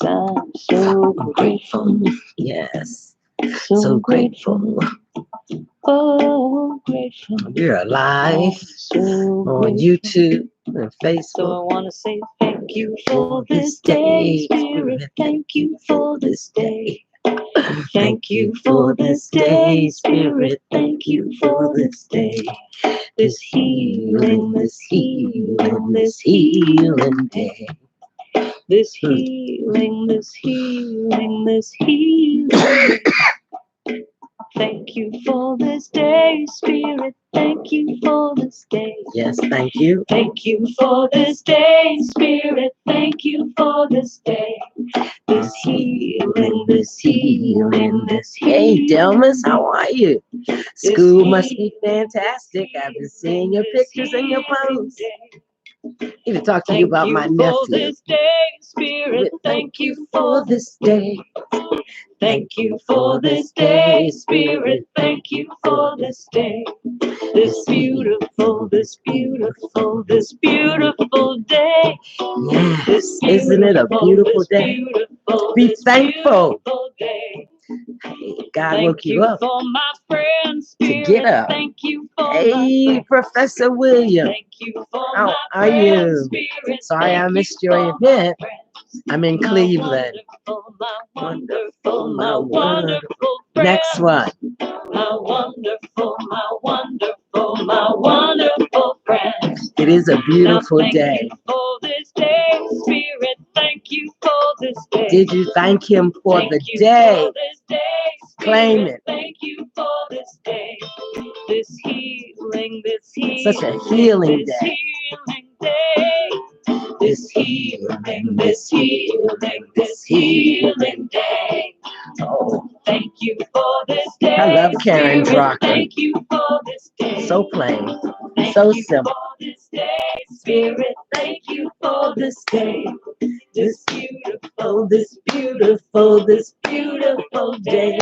I'm so grateful. Yes, So so grateful. grateful. Oh, grateful. We're alive So on grateful. YouTube and So I Facebook. want to say thank you for this day, Spirit. Thank you for this day. Thank you for this day, Spirit. Thank you for this day. This healing, this healing, this healing day. This healing, this healing, this healing day. Thank you for this day, Spirit. Thank you for this day. Yes, thank you. Thank you for this day, Spirit. Thank you for this day. This healing, this healing, this Hey, healing. Delmas, how are you? School must be fantastic. I've been seeing your pictures and your posts. Need to talk to you about my nephew. Thank you for this day, Spirit. Thank you for this day. Thank you for this day, Spirit. Thank you for this day. This beautiful, this beautiful, this beautiful day. Yes, isn't it a beautiful day? Be thankful. Day. God woke you up for my friends, to get up. Thank you for Hey, Professor William. Thank you for How are you? Sorry I missed your event. I'm in Cleveland. My wonderful Next one. My wonderful, my wonderful, my wonderful friends. It is a beautiful Thank day. you for this day, Spirit. Thank you for this day. Did you thank him for Thank the you day? For this day, Claim Spirit. it. Thank you for this day. This healing, this healing. Such a healing this day. Healing day. This healing, this healing, this healing day. Oh, thank you for this day. I love Karen Spirit. Drucker. Thank you for this day. So plain, Thank so you simple. For this day, Spirit. Thank you for this day. This beautiful, this beautiful, this beautiful day.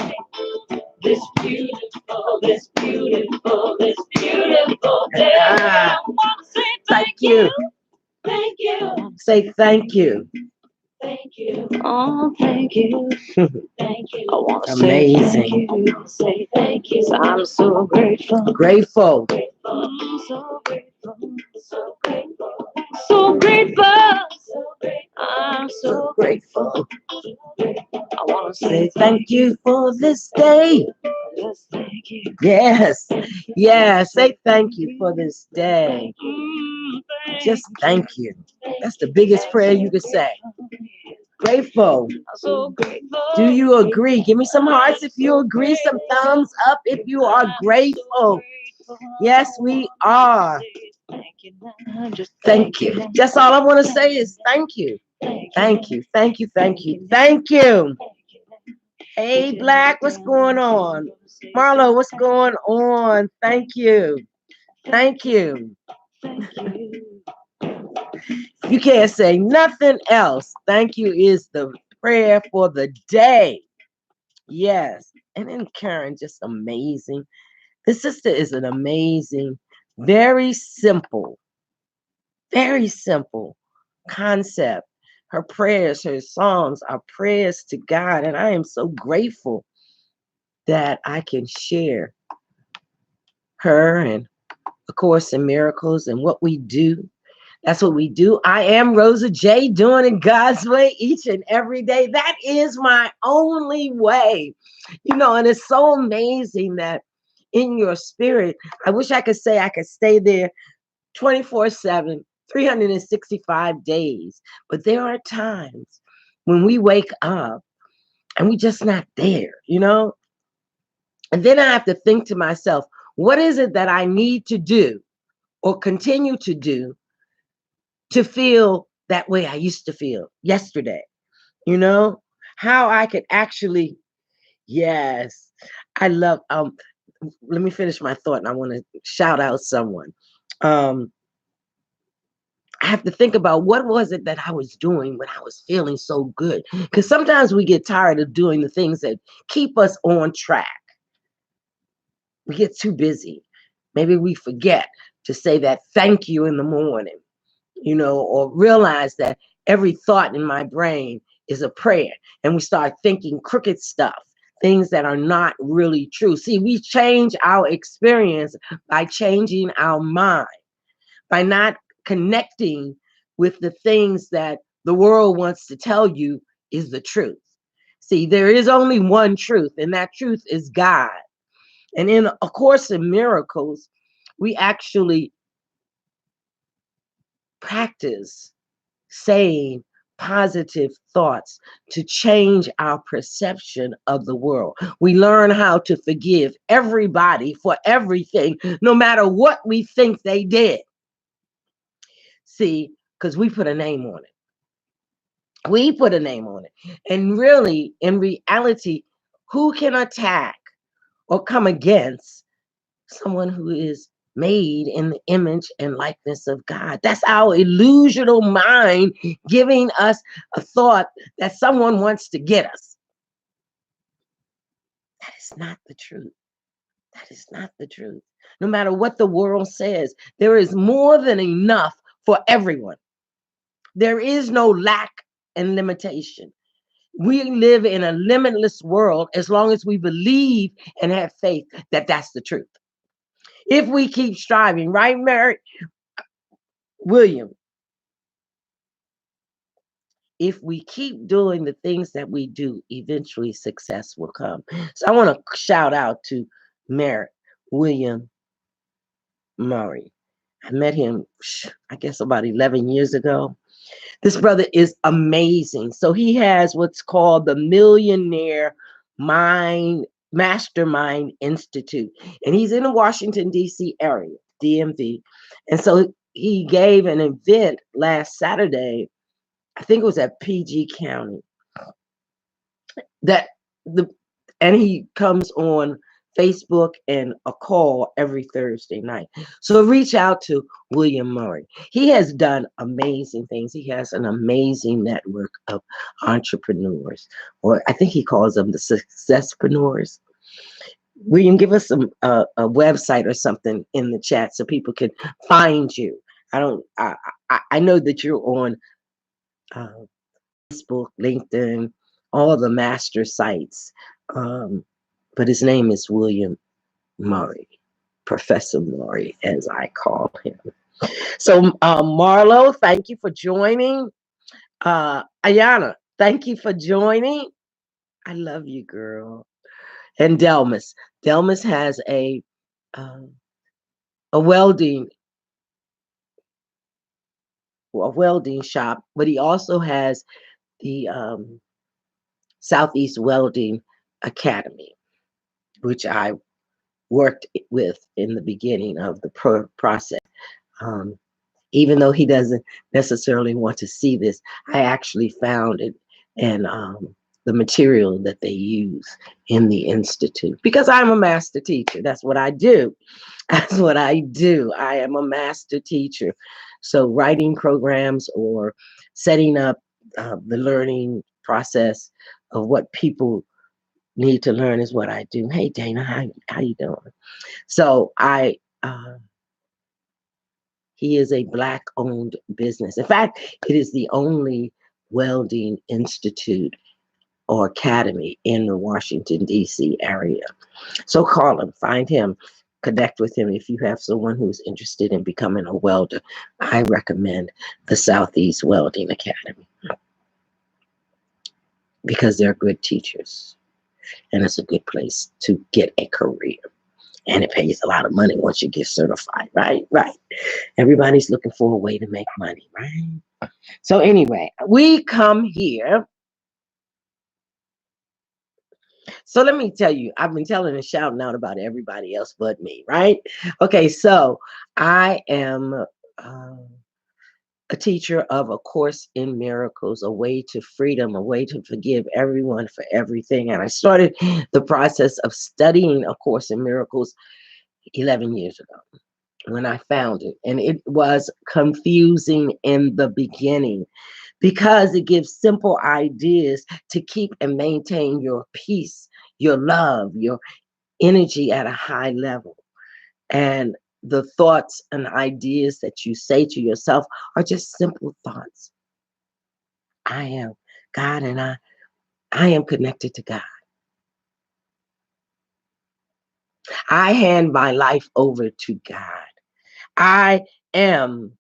This beautiful, this beautiful, this beautiful day. I want to say thank you. Thank you. Say thank you. Thank you. Oh, thank you. Thank you. I want to Amazing. say thank you. Say thank you. I'm so grateful. Grateful. I'm so grateful. So grateful. So grateful. So grateful. I'm so grateful. I want to Say thank you for this day. Yes, thank you. Yes. Yeah. Say thank you for this day. Just thank you. That's the biggest prayer you could say. Grateful. So grateful. Do you agree? Give me some hearts if you agree, some thumbs up if you are grateful. Yes, we are. Thank you. That's all I want to say is thank you. Thank you. Thank you. Thank you. Thank you. Hey, Black, what's going on? Marlo, what's going on? Thank you. Thank you. You can't say nothing else. Thank you is the prayer for the day. Yes. And then Karen, just amazing. This sister is an amazing, very simple concept. Her prayers, her songs are prayers to God. And I am so grateful that I can share her and A Course in Miracles and what we do. That's what we do. I am RosaJ, doing it God's way each and every day. That is my only way. And it's so amazing that in your spirit, I wish I could say I could stay there 24/7, 365 days. But there are times when we wake up and we just not there. And then I have to think to myself, what is it that I need to do or continue to do to feel that way I used to feel yesterday? How I could actually, yes, I love, let me finish my thought and I want to shout out someone. I have to think about what was it that I was doing when I was feeling so good. Because sometimes we get tired of doing the things that keep us on track. We get too busy. Maybe we forget to say that thank you in the morning, or realize that every thought in my brain is a prayer. And we start thinking crooked stuff, things that are not really true. See, we change our experience by changing our mind, by not connecting with the things that the world wants to tell you is the truth. See, there is only one truth, and that truth is God. And in A Course in Miracles, we actually practice saying positive thoughts to change our perception of the world. We learn how to forgive everybody for everything, no matter what we think they did. See, because we put a name on it. We put a name on it. And really, in reality, who can attack or come against someone who is made in the image and likeness of God? That's our illusional mind giving us a thought that someone wants to get us. That is not the truth. That is not the truth. No matter what the world says, there is more than enough for everyone. There is no lack and limitation. We live in a limitless world as long as we believe and have faith that that's the truth. If we keep striving, right, Mary? William, if we keep doing the things that we do, eventually success will come. So I want to shout out to Merritt William Murray. I met him, I guess, about 11 years ago. This brother is amazing. So he has what's called the Millionaire Mind Mastermind Institute, and he's in the Washington, D.C. area, DMV. And so he gave an event last Saturday, I think it was at PG County, that the and he comes on Facebook and a call every Thursday night. So reach out to William Murray. He has done amazing things. He has an amazing network of entrepreneurs, or I think he calls them the successpreneurs. William, give us a website or something in the chat so people can find you. I know that you're on uh, Facebook, LinkedIn, all the master sites. But his name is William Murray, Professor Murray, as I call him. So, Marlo, thank you for joining. Ayana, thank you for joining. I love you, girl. And Delmas. Delmas has a welding shop, but he also has the Southeast Welding Academy, which I worked with in the beginning of the process. Even though he doesn't necessarily want to see this, I actually found it and the material that they use in the Institute, because I'm a master teacher. That's what I do. That's what I do. I am a master teacher. So writing programs or setting up the learning process of what people need to learn is what I do. Hey, Dana, how you doing? So he is a Black-owned business. In fact, it is the only welding institute or academy in the Washington, D.C. area. So call him, find him, connect with him if you have someone who's interested in becoming a welder. I recommend the Southeast Welding Academy because they're good teachers, and it's a good place to get a career. And it pays a lot of money once you get certified, right? Right. Everybody's looking for a way to make money, right? So anyway, we come here. So let me tell you, I've been telling and shouting out about everybody else but me, right? Okay, so I am a teacher of A Course in Miracles, a way to freedom, a way to forgive everyone for everything. And I started the process of studying A Course in Miracles 11 years ago when I found it. And it was confusing in the beginning because it gives simple ideas to keep and maintain your peace, your love, your energy at a high level. And the thoughts and ideas that you say to yourself are just simple thoughts. I am God, and I am connected to God. I hand my life over to God. I am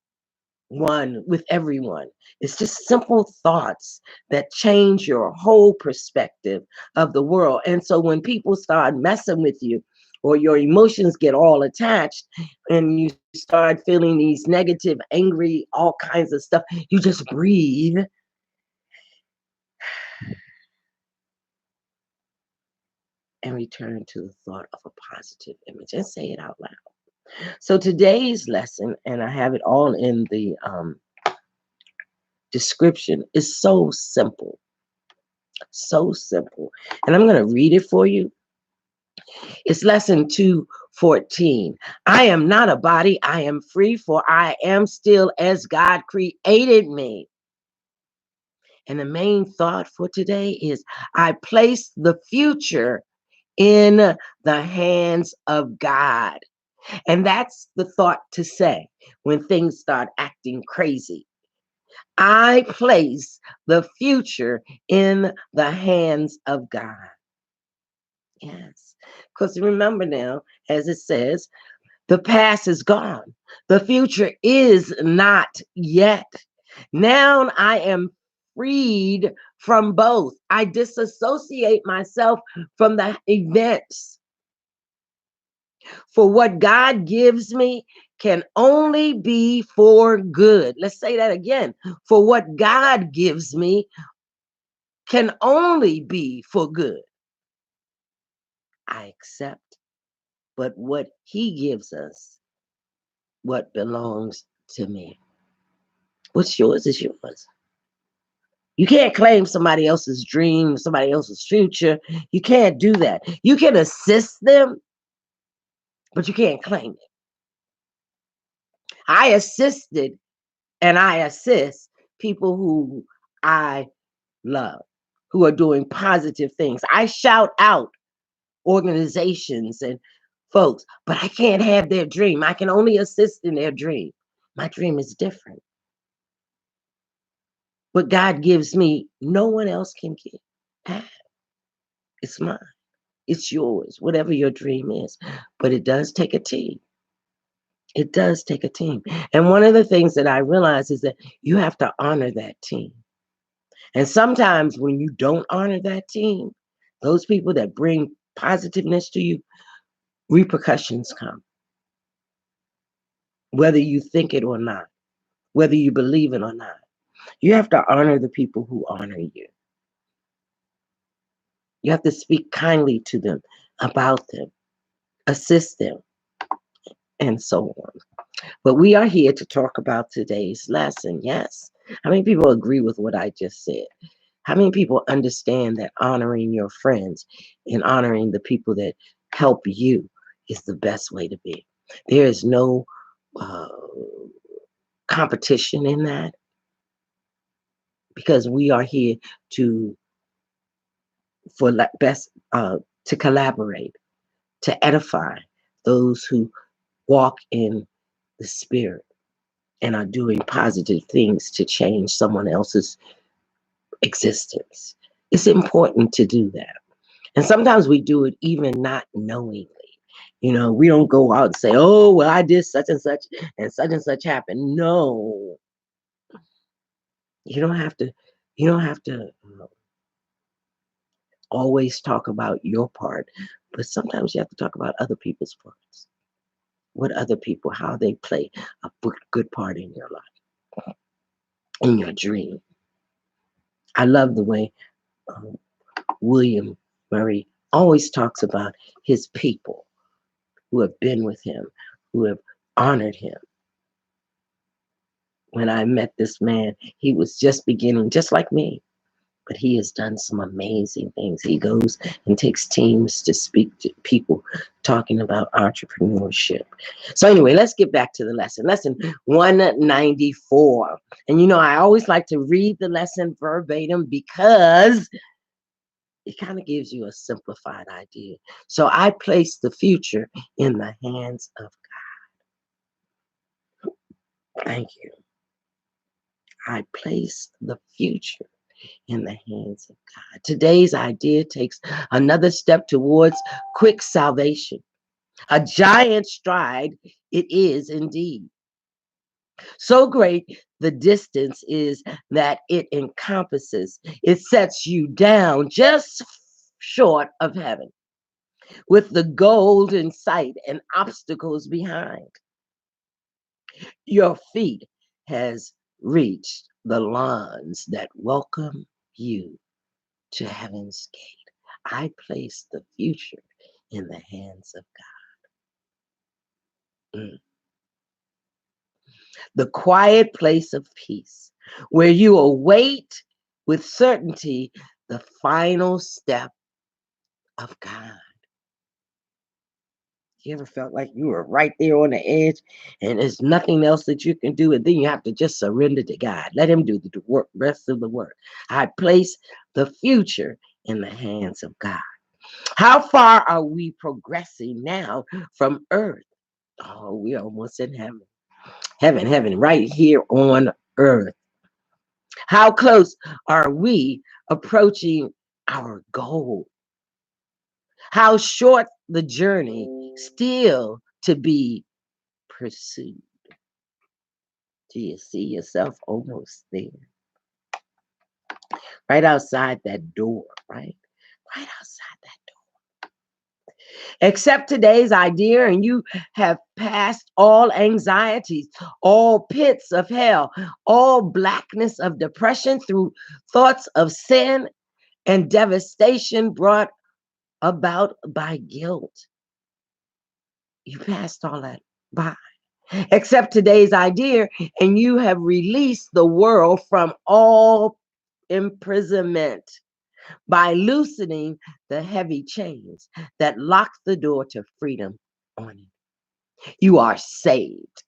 one with everyone. It's just simple thoughts that change your whole perspective of the world. And so when people start messing with you, or your emotions get all attached and you start feeling these negative, angry, all kinds of stuff, you just breathe and return to the thought of a positive image and say it out loud. So today's lesson, and I have it all in the description, is so simple. So simple. And I'm going to read it for you. It's lesson 214. I am not a body. I am free, for I am still as God created me. And the main thought for today is I place the future in the hands of God. And that's the thought to say when things start acting crazy. I place the future in the hands of God. Yes. Because remember now, as it says, the past is gone. The future is not yet. Now I am freed from both. I disassociate myself from the events. For what God gives me can only be for good. Let's say that again. For what God gives me can only be for good. I accept, but what He gives us, what belongs to me. What's yours is yours. You can't claim somebody else's dream, somebody else's future. You can't do that. You can assist them, but you can't claim it. I assisted and I assist people who I love, who are doing positive things. I shout out organizations and folks, but I can't have their dream. I can only assist in their dream. My dream is different. What God gives me, no one else can give. It's mine. It's yours, whatever your dream is. But it does take a team. It does take a team. And one of the things that I realize is that you have to honor that team. And sometimes when you don't honor that team, those people that bring positiveness to you, repercussions come. Whether you think it or not, whether you believe it or not. You have to honor the people who honor you. You have to speak kindly to them, about them, assist them, and so on. But we are here to talk about today's lesson. Yes. How many people agree with what I just said? How many people understand that honoring your friends and honoring the people that help you is the best way to be? There is no uh, competition in that, because we are here to to collaborate, to edify those who walk in the spirit and are doing positive things to change someone else's existence. It's important to do that. And sometimes we do it even not knowingly. You know, we don't go out and say, oh, well, I did such and such happened. No, you don't have to, you don't have to always talk about your part, but sometimes you have to talk about other people's parts. What other people, how they play a good part in your life, in your dream. I love the way um, William Murray always talks about his people who have been with him, who have honored him. When I met this man, he was just beginning, just like me, but he has done some amazing things. He goes and takes teams to speak to people talking about entrepreneurship. So anyway, let's get back to the lesson. Lesson 194. And you know, I always like to read the lesson verbatim because it kind of gives you a simplified idea. So I place the future in the hands of God. Thank you. I place the future in the hands of God. Today's idea takes another step towards quick salvation. A giant stride it is indeed. So great the distance is that it encompasses, it sets you down just short of heaven, with the gold in sight and obstacles behind. Your feet has reached the lawns that welcome you to heaven's gate. I place the future in the hands of God. The quiet place of peace, where you await with certainty the final step of God. You ever felt like you were right there on the edge and there's nothing else that you can do? And then you have to just surrender to God. Let him do the work, rest of the work. I place the future in the hands of God. How far are we progressing now from earth? Oh, we're almost in heaven. Heaven, right here on earth. How close are we approaching our goal? How short the journey still to be pursued? Do you see yourself almost there? Right outside that door, right? Right outside that door. Accept today's idea, and you have passed all anxieties, all pits of hell, all blackness of depression through thoughts of sin and devastation brought about by guilt. You passed all that by. Accept today's idea, and you have released the world from all imprisonment by loosening the heavy chains that lock the door to freedom on you. You are saved,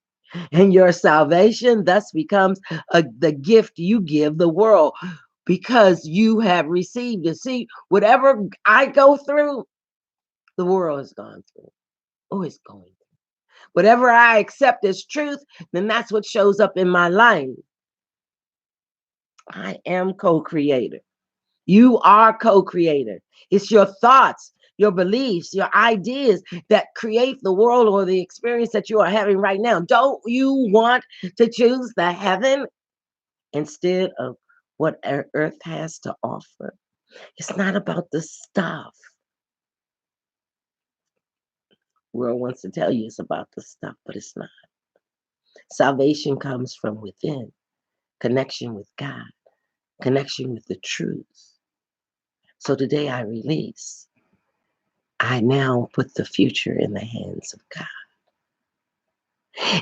and your salvation thus becomes the gift you give the world because you have received it. See, whatever I go through, the world has gone through. Oh, it's going through. Whatever I accept as truth, then that's what shows up in my life. I am co-creator. You are co-creator. It's your thoughts, your beliefs, your ideas that create the world or the experience that you are having right now. Don't you want to choose the heaven instead of what earth has to offer? It's not about the stuff. World wants to tell you it's about the stuff, but it's not. Salvation comes from within, connection with God, connection with the truth. So today I release. I now put the future in the hands of God.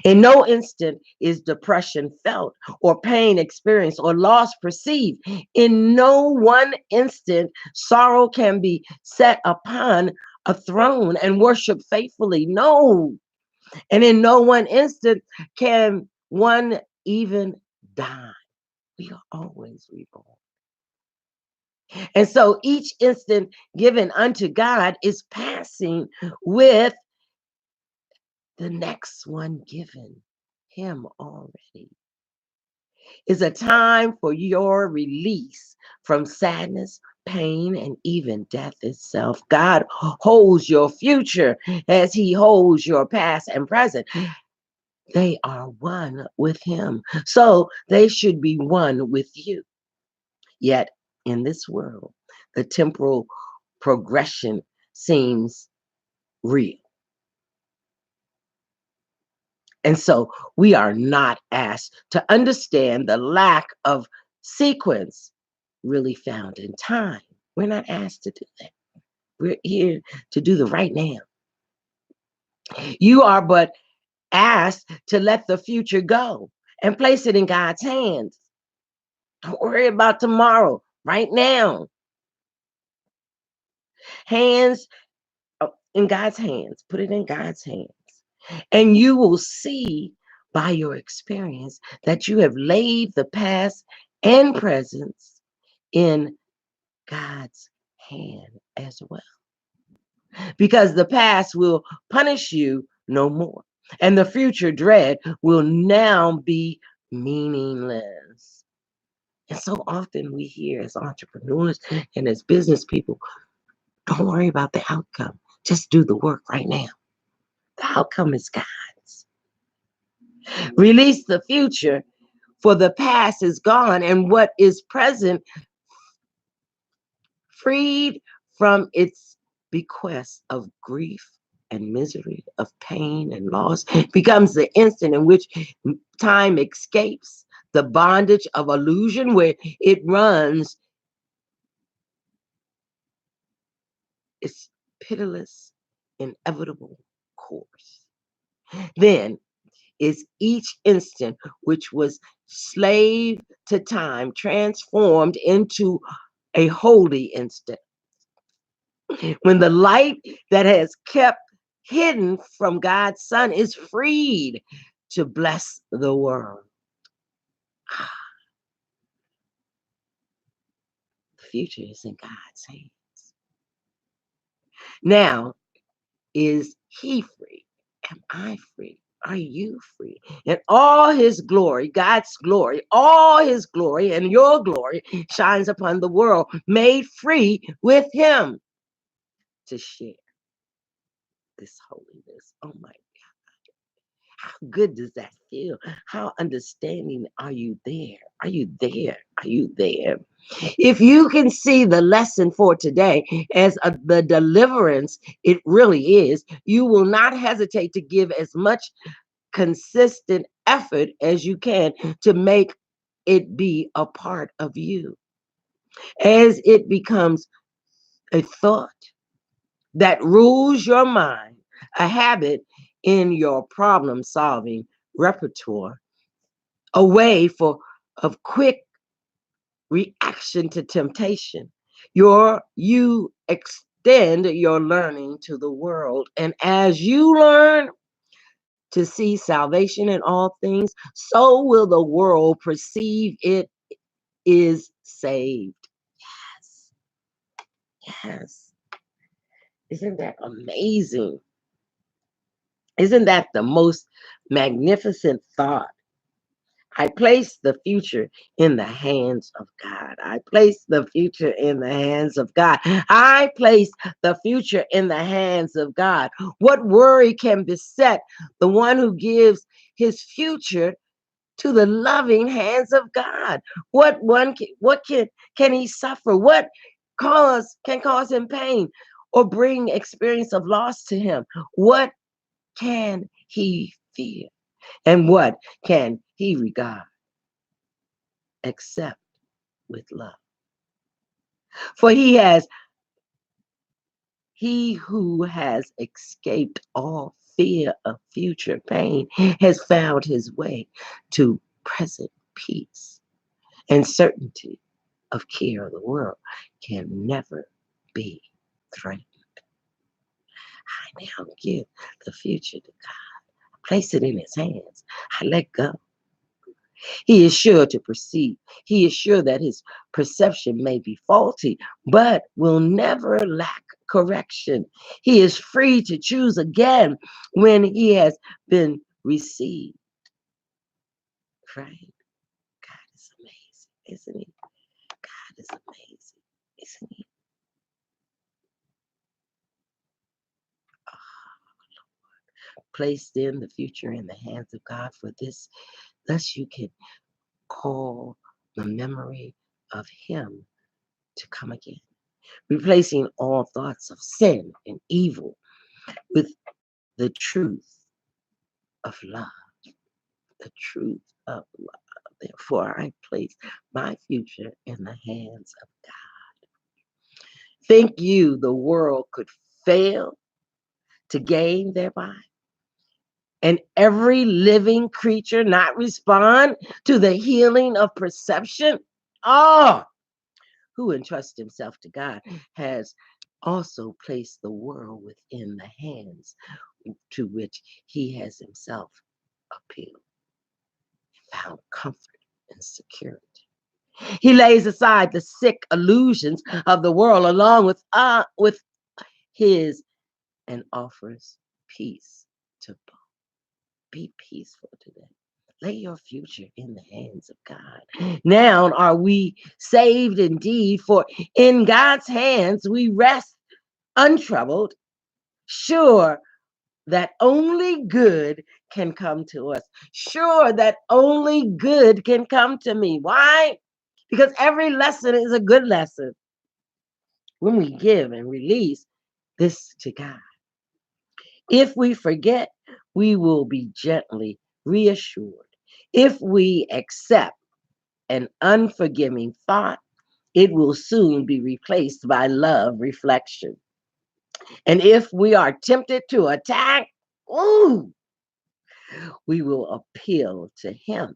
In no instant is depression felt, or pain experienced, or loss perceived. In no one instant, sorrow can be set upon a throne and worshiped faithfully. No. And in no one instant can one even die. We are always reborn. And so each instant given unto God is passing with the next one given him already. Is a time for your release from sadness, pain, and even death itself. God holds your future as he holds your past and present. They are one with him. So they should be one with you. Yet in this world, the temporal progression seems real. And so we are not asked to understand the lack of sequence really found in time. We're not asked to do that. We're here to do the right now. You are but asked to let the future go and place it in God's hands. Don't worry about tomorrow, right now. Hands in God's hands. Put it in God's hands. And you will see by your experience that you have laid the past and presence in God's hand as well. Because the past will punish you no more. And the future dread will now be meaningless. And so often we hear as entrepreneurs and as business people, don't worry about the outcome. Just do the work right now. The outcome is God's. Release the future, for the past is gone, and what is present, freed from its bequest of grief and misery, of pain and loss, becomes the instant in which time escapes the bondage of illusion where it runs its pitiless, inevitable course. Then is each instant which was slave to time transformed into a holy instant, when the light that has kept hidden from God's Son is freed to bless the world. The future is in God's hands. Now, is He free? Am I free? Are you free? And all His glory, God's glory, all His glory and your glory shines upon the world, made free with Him to share this holiness. Oh my, how good does that feel? How understanding are you there? Are you there? Are you there? If you can see the lesson for today as the deliverance it really is, you will not hesitate to give as much consistent effort as you can to make it be a part of you. As it becomes a thought that rules your mind, a habit in your problem solving repertoire, a way of quick reaction to temptation. You extend your learning to the world. And as you learn to see salvation in all things, so will the world perceive it is saved. Yes. Yes. Isn't that amazing? Isn't that the most magnificent thought? I place the future in the hands of God. I place the future in the hands of God. I place the future in the hands of God. What worry can beset the one who gives his future to the loving hands of God? What can he suffer? What can cause him pain or bring experience of loss to him? What can he fear? And what can he regard except with love? For he who has escaped all fear of future pain has found his way to present peace, and certainty of care of the world can never be threatened. I now give the future to God. Place it in his hands. I let go. He is sure to proceed. He is sure that his perception may be faulty, but will never lack correction. He is free to choose again when he has been received. Right? God is amazing, isn't he? God is amazing, isn't he? Placed in the future in the hands of God for this. Thus you can call the memory of him to come again, replacing all thoughts of sin and evil with the truth of love, the truth of love. Therefore, I place my future in the hands of God. Think you the world could fail to gain thereby? And every living creature not respond to the healing of perception? Oh, who entrusts himself to God has also placed the world within the hands to which he has himself appealed, found comfort and security. He lays aside the sick illusions of the world along with his and offers peace to both. Be peaceful today. Lay your future in the hands of God. Now are we saved indeed, for in God's hands we rest untroubled, sure that only good can come to us. Sure that only good can come to me. Why? Because every lesson is a good lesson when we give and release this to God. If we forget, we will be gently reassured. If we accept an unforgiving thought, it will soon be replaced by love reflection. And if we are tempted to attack, ooh, we will appeal to Him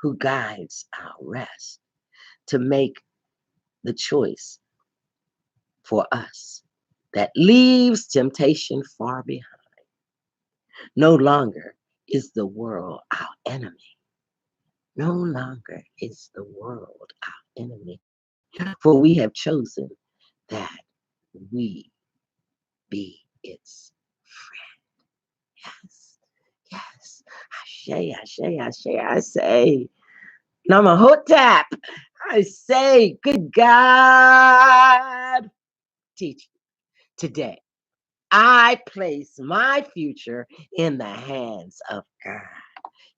who guides our rest to make the choice for us that leaves temptation far behind. No longer is the world our enemy. No longer is the world our enemy. For we have chosen that we be its friend. Yes, yes. I say. Namahotep. I say, good God, teach today. I place my future in the hands of God.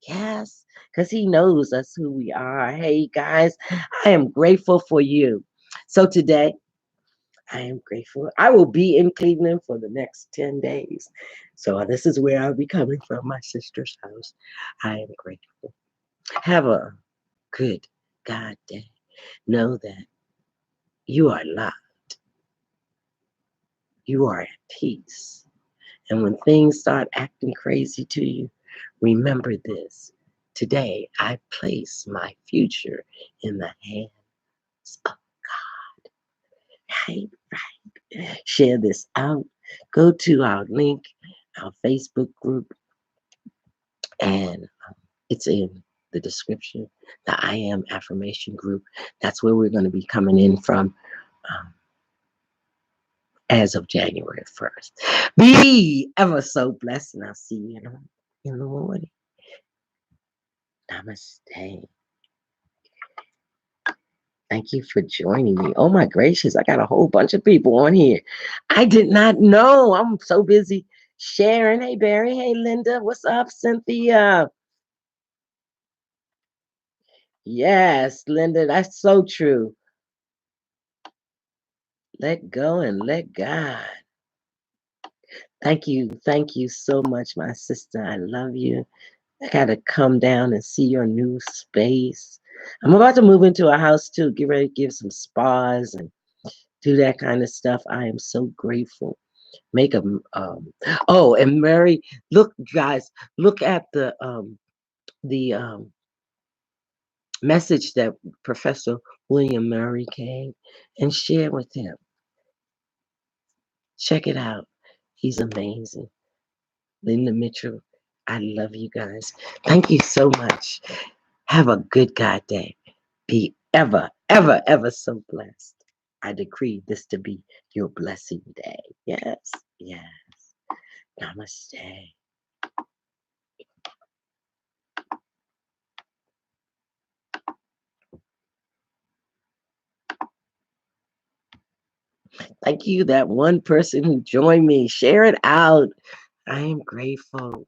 Yes, because He knows us who we are. Hey, guys, I am grateful for you. So today, I am grateful. I will be in Cleveland for the next 10 days. So this is where I'll be coming from, my sister's house. I am grateful. Have a good God day. Know that you are loved. You are at peace. And when things start acting crazy to you, remember this. Today, I place my future in the hands of God. Right, right. Share this out. Go to our link, our Facebook group, and it's in the description. The I Am Affirmation group. That's where we're going to be coming in from as of January 1st. Be ever so blessed, and I'll see you in the morning. Namaste. Thank you for joining me. Oh my gracious, I got a whole bunch of people on here. I did not know. I'm so busy sharing. Hey, Barry. Hey, Linda. What's up, Cynthia? Yes, Linda, that's so true. Let go and let God. Thank you. Thank you so much, my sister. I love you. I got to come down and see your new space. I'm about to move into a house too. Get ready to give some spas and do that kind of stuff. I am so grateful. Make a oh, and Mary, look, guys, look at the message that Professor William Murray came and share with him. Check it out. He's amazing. Linda Mitchell, I love you guys. Thank you so much. Have a good God day. Be ever, ever, ever so blessed. I decree this to be your blessing day. Yes, yes. Namaste. Thank you, that one person who joined me. Share it out. I am grateful.